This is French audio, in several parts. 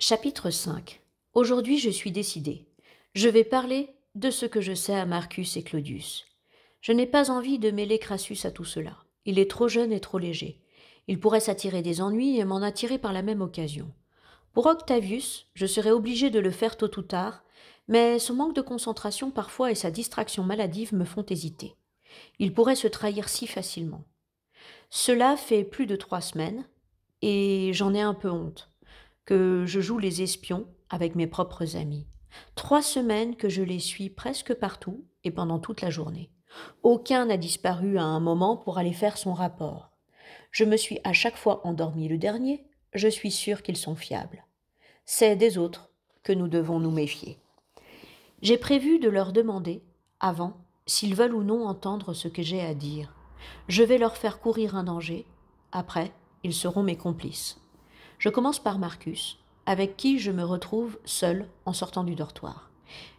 Chapitre 5. Aujourd'hui je suis décidée. Je vais parler de ce que je sais à Marcus et Claudius. Je n'ai pas envie de mêler Crassus à tout cela. Il est trop jeune et trop léger. Il pourrait s'attirer des ennuis et m'en attirer par la même occasion. Pour Octavius, je serai obligée de le faire tôt ou tard, mais son manque de concentration parfois et sa distraction maladive me font hésiter. Il pourrait se trahir si facilement. Cela fait plus de 3 semaines, et j'en ai un peu honte que je joue les espions avec mes propres amis. 3 semaines que je les suis presque partout et pendant toute la journée. Aucun n'a disparu à un moment pour aller faire son rapport. Je me suis à chaque fois endormi le dernier, je suis sûre qu'ils sont fiables. C'est des autres que nous devons nous méfier. J'ai prévu de leur demander, avant, s'ils veulent ou non entendre ce que j'ai à dire. Je vais leur faire courir un danger, après, ils seront mes complices. Je commence par Marcus, avec qui je me retrouve seul en sortant du dortoir.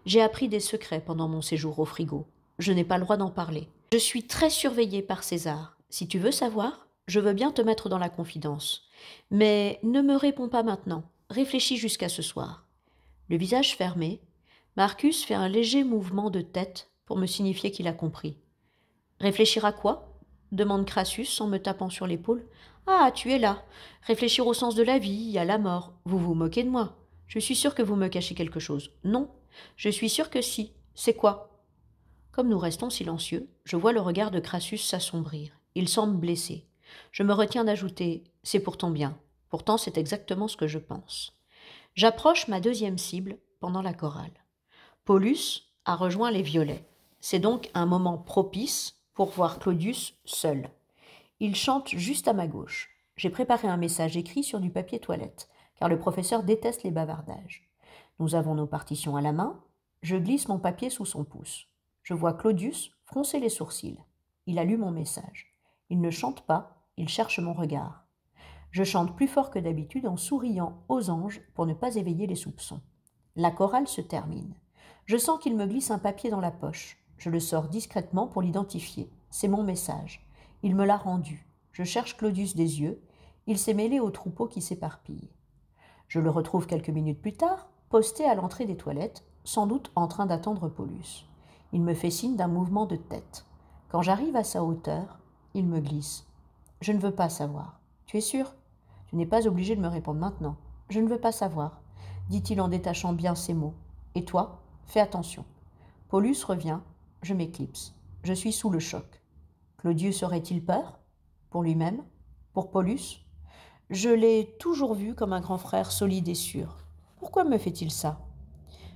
J'ai appris des secrets pendant mon séjour au frigo. Je n'ai pas le droit d'en parler. Je suis très surveillée par César. Si tu veux savoir, je veux bien te mettre dans la confidence. Mais ne me réponds pas maintenant. Réfléchis jusqu'à ce soir. Le visage fermé, Marcus fait un léger mouvement de tête pour me signifier qu'il a compris. Réfléchir à quoi demande Crassus en me tapant sur l'épaule. Ah, tu es là. Réfléchir au sens de la vie, à la mort. Vous vous moquez de moi. Je suis sûre que vous me cachez quelque chose. Non. Je suis sûre que si. C'est quoi? Comme nous restons silencieux, je vois le regard de Crassus s'assombrir. Il semble blessé. Je me retiens d'ajouter « c'est pour ton bien ». Pourtant, c'est exactement ce que je pense. J'approche ma deuxième cible pendant la chorale. Paulus a rejoint les violets. C'est donc un moment propice pour voir Claudius seul. Il chante juste à ma gauche. J'ai préparé un message écrit sur du papier toilette, car le professeur déteste les bavardages. Nous avons nos partitions à la main. Je glisse mon papier sous son pouce. Je vois Claudius froncer les sourcils. Il a lu mon message. Il ne chante pas, il cherche mon regard. Je chante plus fort que d'habitude en souriant aux anges pour ne pas éveiller les soupçons. La chorale se termine. Je sens qu'il me glisse un papier dans la poche. Je le sors discrètement pour l'identifier. C'est mon message. Il me l'a rendu. Je cherche Claudius des yeux. Il s'est mêlé au troupeau qui s'éparpille. Je le retrouve quelques minutes plus tard, posté à l'entrée des toilettes, sans doute en train d'attendre Paulus. Il me fait signe d'un mouvement de tête. Quand j'arrive à sa hauteur, il me glisse. « Je ne veux pas savoir. Tu es sûr ? Tu n'es pas obligé de me répondre maintenant. Je ne veux pas savoir, dit-il en détachant bien ses mots. Et toi, fais attention. Paulus revient, je m'éclipse. Je suis sous le choc. Claudius aurait-il peur? Pour lui-même? Pour Paulus? Je l'ai toujours vu comme un grand frère solide et sûr. Pourquoi me fait-il ça?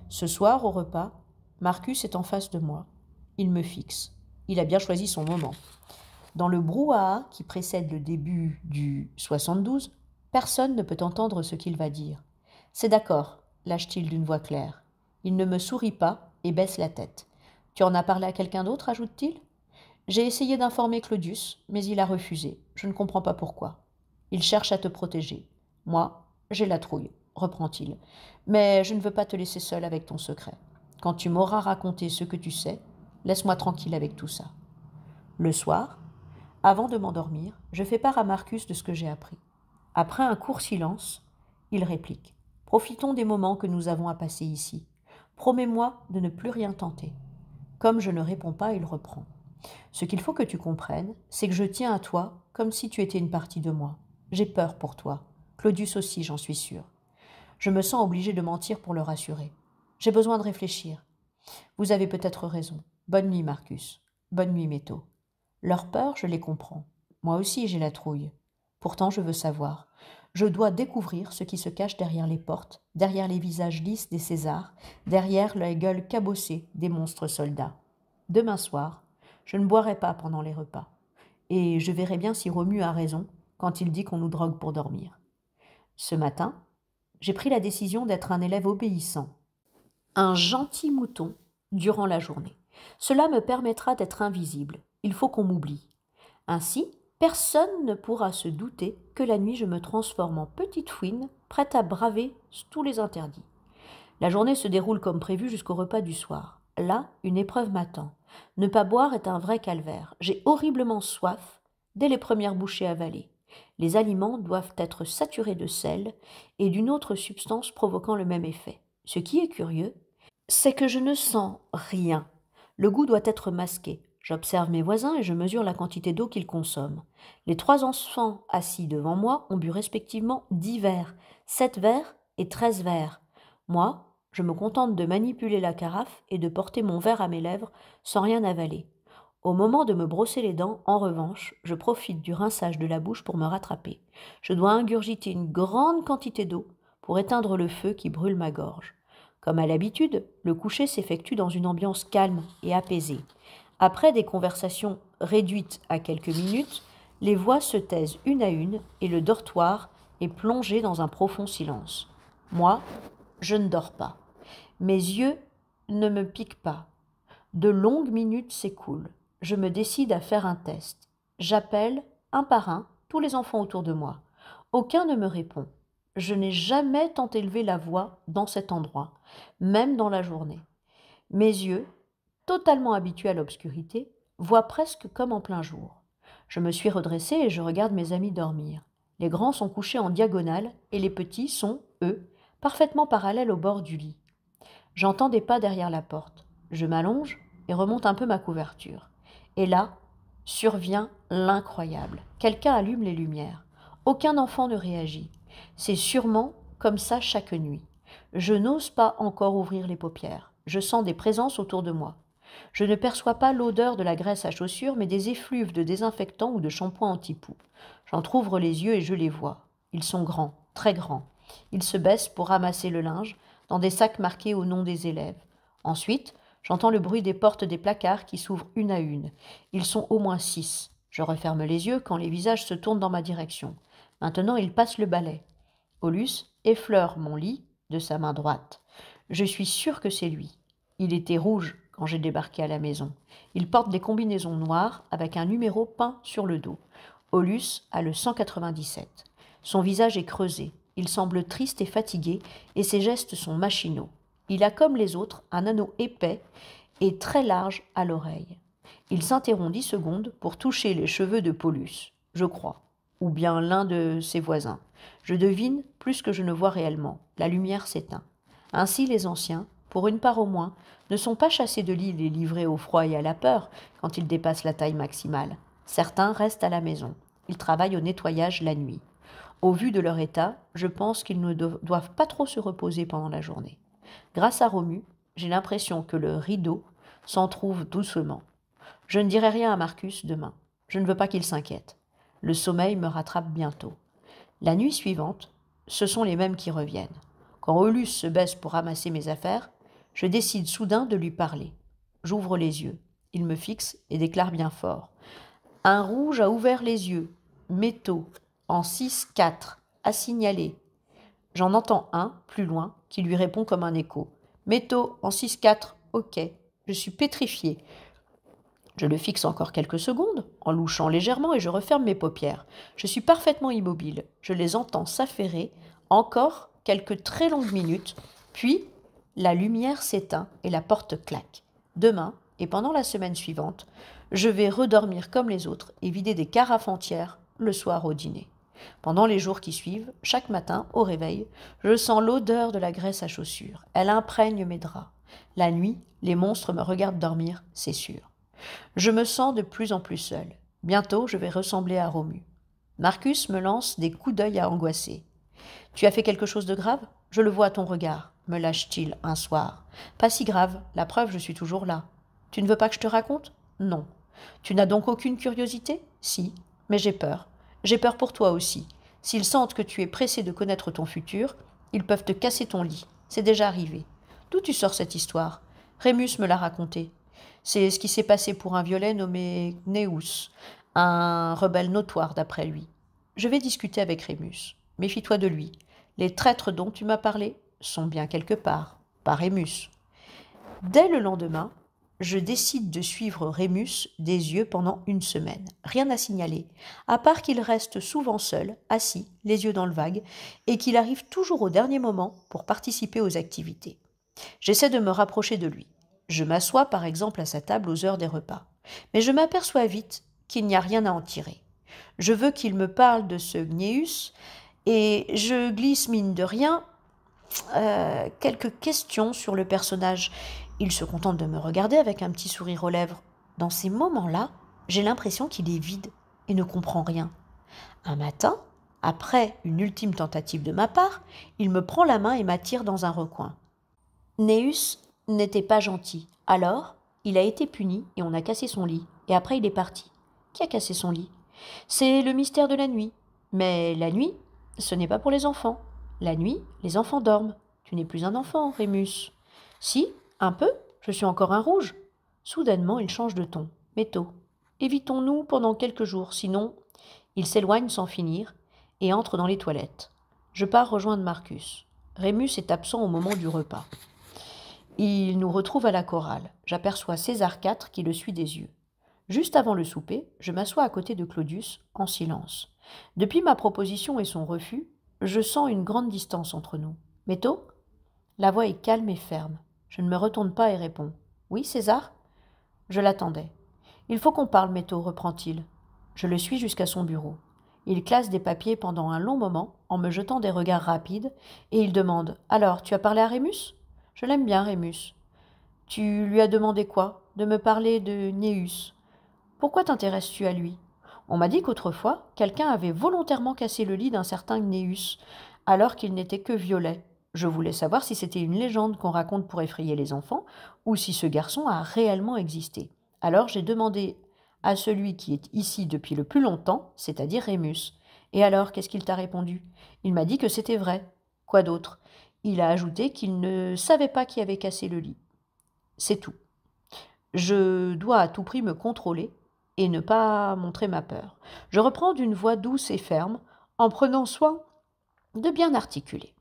Ce soir, au repas, Marcus est en face de moi. Il me fixe. Il a bien choisi son moment. Dans le brouhaha qui précède le début du 72, personne ne peut entendre ce qu'il va dire. C'est d'accord, lâche-t-il d'une voix claire. Il ne me sourit pas et baisse la tête. Tu en as parlé à quelqu'un d'autre, ajoute-t-il? J'ai essayé d'informer Claudius, mais il a refusé. Je ne comprends pas pourquoi. Il cherche à te protéger. Moi, j'ai la trouille, reprend-il. Mais je ne veux pas te laisser seul avec ton secret. Quand tu m'auras raconté ce que tu sais, laisse-moi tranquille avec tout ça. Le soir, avant de m'endormir, je fais part à Marcus de ce que j'ai appris. Après un court silence, il réplique. Profitons des moments que nous avons à passer ici. Promets-moi de ne plus rien tenter. Comme je ne réponds pas, il reprend. Ce qu'il faut que tu comprennes, c'est que je tiens à toi comme si tu étais une partie de moi. J'ai peur pour toi. Claudius aussi, j'en suis sûre. Je me sens obligée de mentir pour le rassurer. J'ai besoin de réfléchir. Vous avez peut-être raison. Bonne nuit, Marcus. Bonne nuit, Métaux. Leur peur, je les comprends. Moi aussi, j'ai la trouille. Pourtant, je veux savoir. Je dois découvrir ce qui se cache derrière les portes, derrière les visages lisses des Césars, derrière les gueules cabossées des monstres soldats. Demain soir, je ne boirai pas pendant les repas. Et je verrai bien si Romu a raison quand il dit qu'on nous drogue pour dormir. Ce matin, j'ai pris la décision d'être un élève obéissant, un gentil mouton durant la journée. Cela me permettra d'être invisible. Il faut qu'on m'oublie. Ainsi, personne ne pourra se douter que la nuit je me transforme en petite fouine, prête à braver tous les interdits. La journée se déroule comme prévu jusqu'au repas du soir. Là, une épreuve m'attend. Ne pas boire est un vrai calvaire. J'ai horriblement soif dès les premières bouchées avalées. Les aliments doivent être saturés de sel et d'une autre substance provoquant le même effet. Ce qui est curieux, c'est que je ne sens rien. Le goût doit être masqué. J'observe mes voisins et je mesure la quantité d'eau qu'ils consomment. Les 3 enfants assis devant moi ont bu respectivement 10 verres, 7 verres et 13 verres. Moi, je me contente de manipuler la carafe et de porter mon verre à mes lèvres sans rien avaler. Au moment de me brosser les dents, en revanche, je profite du rinçage de la bouche pour me rattraper. Je dois ingurgiter une grande quantité d'eau pour éteindre le feu qui brûle ma gorge. Comme à l'habitude, le coucher s'effectue dans une ambiance calme et apaisée. Après des conversations réduites à quelques minutes, les voix se taisent une à une et le dortoir est plongé dans un profond silence. Moi, je ne dors pas. Mes yeux ne me piquent pas. De longues minutes s'écoulent. Je me décide à faire un test. J'appelle, un par un, tous les enfants autour de moi. Aucun ne me répond. Je n'ai jamais tant élevé la voix dans cet endroit, même dans la journée. Mes yeux, totalement habitués à l'obscurité, voient presque comme en plein jour. Je me suis redressée et je regarde mes amis dormir. Les grands sont couchés en diagonale et les petits sont, eux, parfaitement parallèles au bord du lit. J'entends des pas derrière la porte. Je m'allonge et remonte un peu ma couverture. Et là, survient l'incroyable. Quelqu'un allume les lumières. Aucun enfant ne réagit. C'est sûrement comme ça chaque nuit. Je n'ose pas encore ouvrir les paupières. Je sens des présences autour de moi. Je ne perçois pas l'odeur de la graisse à chaussures, mais des effluves de désinfectant ou de shampoing anti-poux. J'entr'ouvre les yeux et je les vois. Ils sont grands, très grands. Ils se baissent pour ramasser le linge dans des sacs marqués au nom des élèves. Ensuite, j'entends le bruit des portes des placards qui s'ouvrent une à une. Ils sont au moins 6. Je referme les yeux quand les visages se tournent dans ma direction. Maintenant, ils passent le balai. Paulus effleure mon lit de sa main droite. Je suis sûre que c'est lui. Il était rouge quand j'ai débarqué à la maison. Il porte des combinaisons noires avec un numéro peint sur le dos. Paulus a le 197. Son visage est creusé. Il semble triste et fatigué et ses gestes sont machinaux. Il a comme les autres un anneau épais et très large à l'oreille. Il s'interrompt 10 secondes pour toucher les cheveux de Paulus, je crois, ou bien l'un de ses voisins. Je devine plus que je ne vois réellement. La lumière s'éteint. Ainsi les anciens, pour une part au moins, ne sont pas chassés de l'île et livrés au froid et à la peur quand ils dépassent la taille maximale. Certains restent à la maison. Ils travaillent au nettoyage la nuit. Au vu de leur état, je pense qu'ils ne doivent pas trop se reposer pendant la journée. Grâce à Romu, j'ai l'impression que le rideau s'entr'ouvre doucement. Je ne dirai rien à Marcus demain. Je ne veux pas qu'il s'inquiète. Le sommeil me rattrape bientôt. La nuit suivante, ce sont les mêmes qui reviennent. Quand Aulus se baisse pour ramasser mes affaires, je décide soudain de lui parler. J'ouvre les yeux. Il me fixe et déclare bien fort. Un rouge a ouvert les yeux. Métaux, en 6-4, à signaler. J'en entends un, plus loin, qui lui répond comme un écho. Métaux, en 6-4, ok. Je suis pétrifié. Je le fixe encore quelques secondes, en louchant légèrement, et je referme mes paupières. Je suis parfaitement immobile. Je les entends s'affairer, encore quelques très longues minutes, puis la lumière s'éteint et la porte claque. Demain, et pendant la semaine suivante, je vais redormir comme les autres et vider des carafes entières le soir au dîner. Pendant les jours qui suivent, chaque matin, au réveil, je sens l'odeur de la graisse à chaussures. Elle imprègne mes draps. La nuit, les monstres me regardent dormir, c'est sûr. Je me sens de plus en plus seul. Bientôt, je vais ressembler à Romu. Marcus me lance des coups d'œil à angoisser. « Tu as fait quelque chose de grave ? Je le vois à ton regard, me lâche-t-il un soir. Pas si grave, la preuve, je suis toujours là. Tu ne veux pas que je te raconte ? Non. Tu n'as donc aucune curiosité ? Si, mais j'ai peur. J'ai peur pour toi aussi. S'ils sentent que tu es pressé de connaître ton futur, ils peuvent te casser ton lit. C'est déjà arrivé. D'où tu sors cette histoire ? Rémus me l'a raconté. C'est ce qui s'est passé pour un violet nommé Gnéus, un rebelle notoire d'après lui. Je vais discuter avec Rémus. Méfie-toi de lui. Les traîtres dont tu m'as parlé sont bien quelque part, pas Rémus. Dès le lendemain, je décide de suivre Rémus des yeux pendant une semaine. Rien à signaler, à part qu'il reste souvent seul, assis, les yeux dans le vague, et qu'il arrive toujours au dernier moment pour participer aux activités. J'essaie de me rapprocher de lui. Je m'assois par exemple à sa table aux heures des repas. Mais je m'aperçois vite qu'il n'y a rien à en tirer. Je veux qu'il me parle de ce Gnéus et je glisse, mine de rien, quelques questions sur le personnage. Il se contente de me regarder avec un petit sourire aux lèvres. Dans ces moments-là, j'ai l'impression qu'il est vide et ne comprend rien. Un matin, après une ultime tentative de ma part, il me prend la main et m'attire dans un recoin. Néus n'était pas gentil. Alors, il a été puni et on a cassé son lit. Et après, il est parti. Qui a cassé son lit? C'est le mystère de la nuit. Mais la nuit, ce n'est pas pour les enfants. La nuit, les enfants dorment. Tu n'es plus un enfant, Rémus. Si, un peu, je suis encore un rouge. Soudainement, il change de ton. Métaux. Évitons-nous pendant quelques jours, sinon... Il s'éloigne sans finir et entre dans les toilettes. Je pars rejoindre Marcus. Rémus est absent au moment du repas. Il nous retrouve à la chorale. J'aperçois César IV qui le suit des yeux. Juste avant le souper, je m'assois à côté de Claudius, en silence. Depuis ma proposition et son refus, je sens une grande distance entre nous. Métaux? La voix est calme et ferme. Je ne me retourne pas et réponds. Oui, César? Je l'attendais. Il faut qu'on parle, Métaux, reprend-il. Je le suis jusqu'à son bureau. Il classe des papiers pendant un long moment, en me jetant des regards rapides, et il demande « Alors, tu as parlé à Rémus ?»« Je l'aime bien, Rémus. »« Tu lui as demandé quoi ?»« De me parler de Néus. »« Pourquoi t'intéresses-tu à lui ?»« On m'a dit qu'autrefois, quelqu'un avait volontairement cassé le lit d'un certain Néus, alors qu'il n'était que violet. Je voulais savoir si c'était une légende qu'on raconte pour effrayer les enfants, ou si ce garçon a réellement existé. Alors j'ai demandé à celui qui est ici depuis le plus longtemps, c'est-à-dire Rémus. Et alors, qu'est-ce qu'il t'a répondu? Il m'a dit que c'était vrai. Quoi d'autre? Il a ajouté qu'il ne savait pas qui avait cassé le lit. C'est tout. Je dois à tout prix me contrôler et ne pas montrer ma peur. Je reprends d'une voix douce et ferme, en prenant soin de bien articuler.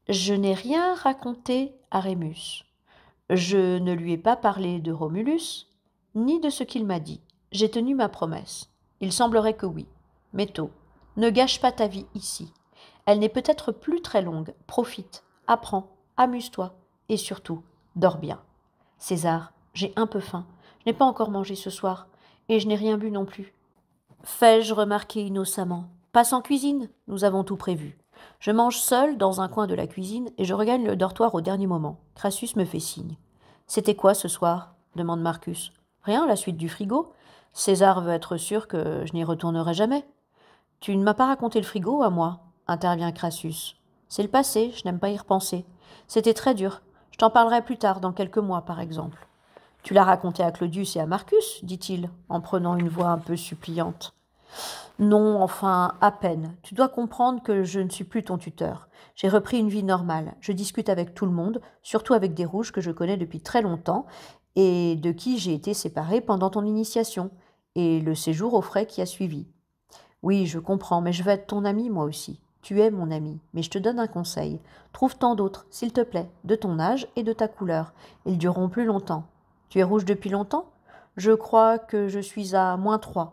Je n'ai rien raconté à Rémus. Je ne lui ai pas parlé de Romulus, ni de ce qu'il m'a dit. J'ai tenu ma promesse. Il semblerait que oui. Métaux, ne gâche pas ta vie ici. Elle n'est peut-être plus très longue. Profite, apprends, amuse-toi et surtout, dors bien. César, j'ai un peu faim. Je n'ai pas encore mangé ce soir et je n'ai rien bu non plus. Fais-je remarquer innocemment. Passe en cuisine, nous avons tout prévu. Je mange seul dans un coin de la cuisine et je regagne le dortoir au dernier moment. Crassus me fait signe. C'était quoi ce soir? Demande Marcus. Rien, la suite du frigo. César veut être sûr que je n'y retournerai jamais. Tu ne m'as pas raconté le frigo à moi, intervient Crassus. C'est le passé, je n'aime pas y repenser. C'était très dur. Je t'en parlerai plus tard, dans quelques mois, par exemple. Tu l'as raconté à Claudius et à Marcus, dit-il, en prenant une voix un peu suppliante. Non, enfin, à peine. Tu dois comprendre que je ne suis plus ton tuteur. J'ai repris une vie normale. Je discute avec tout le monde, surtout avec des rouges que je connais depuis très longtemps et de qui j'ai été séparée pendant ton initiation et le séjour au frais qui a suivi. Oui, je comprends, mais je veux être ton ami, moi aussi. Tu es mon ami, mais je te donne un conseil. Trouve-t'en d'autres, s'il te plaît, de ton âge et de ta couleur. Ils dureront plus longtemps. Tu es rouge depuis longtemps? Je crois que je suis à -3.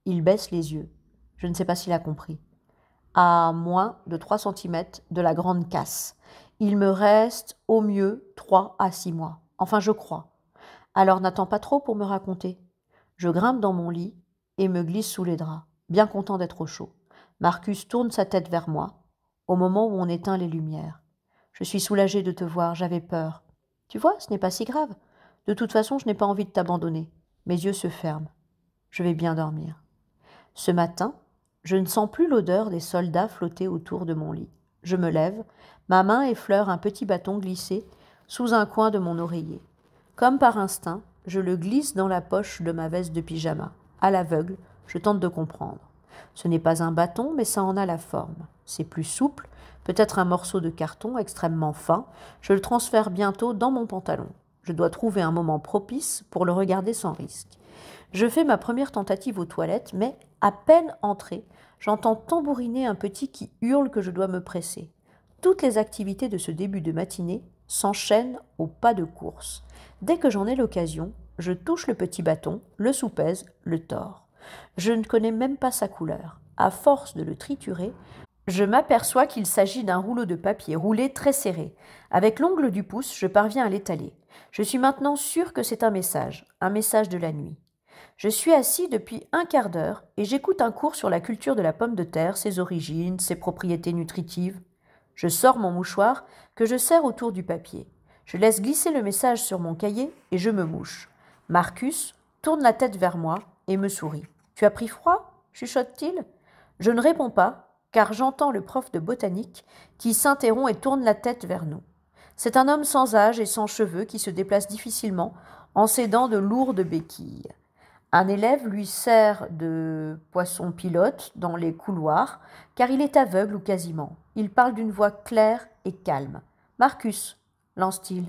Il baisse les yeux. Je ne sais pas s'il a compris. À moins de 3 centimètres de la grande casse. Il me reste au mieux 3 à 6 mois. Enfin, je crois. Alors n'attends pas trop pour me raconter. Je grimpe dans mon lit et me glisse sous les draps, bien content d'être au chaud. Marcus tourne sa tête vers moi, au moment où on éteint les lumières. Je suis soulagée de te voir, j'avais peur. Tu vois, ce n'est pas si grave. De toute façon, je n'ai pas envie de t'abandonner. Mes yeux se ferment. Je vais bien dormir. Ce matin, je ne sens plus l'odeur des soldats flotter autour de mon lit. Je me lève, ma main effleure un petit bâton glissé sous un coin de mon oreiller. Comme par instinct, je le glisse dans la poche de ma veste de pyjama. À l'aveugle, je tente de comprendre. Ce n'est pas un bâton, mais ça en a la forme. C'est plus souple, peut-être un morceau de carton extrêmement fin. Je le transfère bientôt dans mon pantalon. Je dois trouver un moment propice pour le regarder sans risque. Je fais ma première tentative aux toilettes, mais à peine entrée, j'entends tambouriner un petit qui hurle que je dois me presser. Toutes les activités de ce début de matinée s'enchaînent au pas de course. Dès que j'en ai l'occasion, je touche le petit bâton, le soupèse, le tords. Je ne connais même pas sa couleur. À force de le triturer, je m'aperçois qu'il s'agit d'un rouleau de papier roulé très serré. Avec l'ongle du pouce, je parviens à l'étaler. Je suis maintenant sûre que c'est un message de la nuit. Je suis assis depuis un quart d'heure et j'écoute un cours sur la culture de la pomme de terre, ses origines, ses propriétés nutritives. Je sors mon mouchoir que je serre autour du papier. Je laisse glisser le message sur mon cahier et je me mouche. Marcus tourne la tête vers moi et me sourit. « Tu as pris froid ?» chuchote-t-il. Je ne réponds pas, car j'entends le prof de botanique qui s'interrompt et tourne la tête vers nous. C'est un homme sans âge et sans cheveux qui se déplace difficilement en s'aidant de lourdes béquilles. Un élève lui sert de poisson pilote dans les couloirs, car il est aveugle ou quasiment. Il parle d'une voix claire et calme. « Marcus, lance-t-il,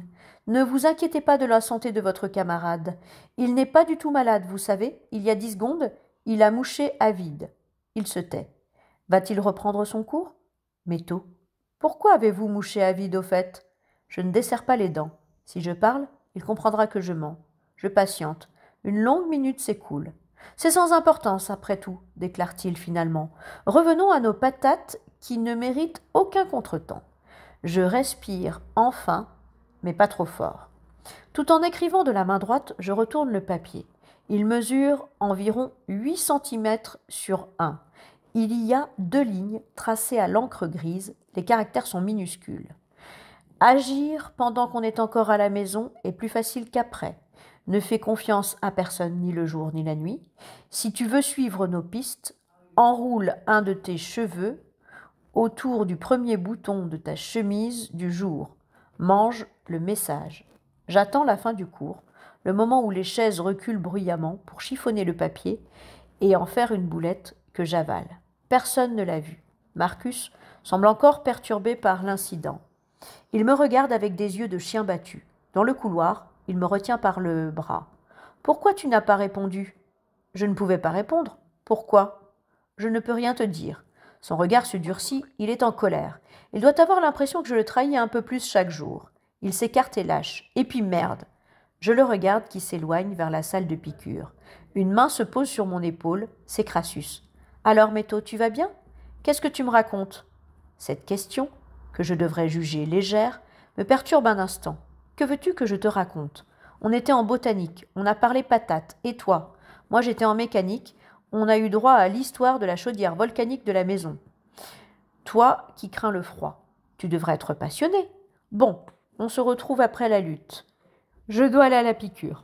ne vous inquiétez pas de la santé de votre camarade. Il n'est pas du tout malade, vous savez. Il y a 10 secondes, il a mouché à vide. » Il se tait. Va-t-il reprendre son cours ? Métaux. Pourquoi avez-vous mouché à vide au fait ? Je ne desserre pas les dents. Si je parle, il comprendra que je mens. Je patiente. Une longue minute s'écoule. C'est sans importance, après tout, déclare-t-il finalement. Revenons à nos patates qui ne méritent aucun contretemps. Je respire enfin, mais pas trop fort. Tout en écrivant de la main droite, je retourne le papier. Il mesure environ 8 cm sur 1. Il y a 2 lignes tracées à l'encre grise. Les caractères sont minuscules. Agir pendant qu'on est encore à la maison est plus facile qu'après. Ne fais confiance à personne ni le jour ni la nuit. Si tu veux suivre nos pistes, enroule un de tes cheveux autour du premier bouton de ta chemise du jour. Mange le message. J'attends la fin du cours, le moment où les chaises reculent bruyamment pour chiffonner le papier et en faire une boulette que j'avale. Personne ne l'a vu. Marcus semble encore perturbé par l'incident. Il me regarde avec des yeux de chien battu. Dans le couloir, il me retient par le bras. « Pourquoi tu n'as pas répondu ?» Je ne pouvais pas répondre. « Pourquoi ?» Je ne peux rien te dire. Son regard se durcit, il est en colère. Il doit avoir l'impression que je le trahis un peu plus chaque jour. Il s'écarte et lâche. Et puis merde. Je le regarde qui s'éloigne vers la salle de piqûre. Une main se pose sur mon épaule, c'est Crassus. « Alors, Métaux, tu vas bien ? Qu'est-ce que tu me racontes ?» Cette question, que je devrais juger légère, me perturbe un instant. Que veux-tu que je te raconte ? On était en botanique, on a parlé patates, et toi ? Moi j'étais en mécanique, on a eu droit à l'histoire de la chaudière volcanique de la maison. Toi qui crains le froid, tu devrais être passionné. Bon, on se retrouve après la lutte. Je dois aller à la piqûre.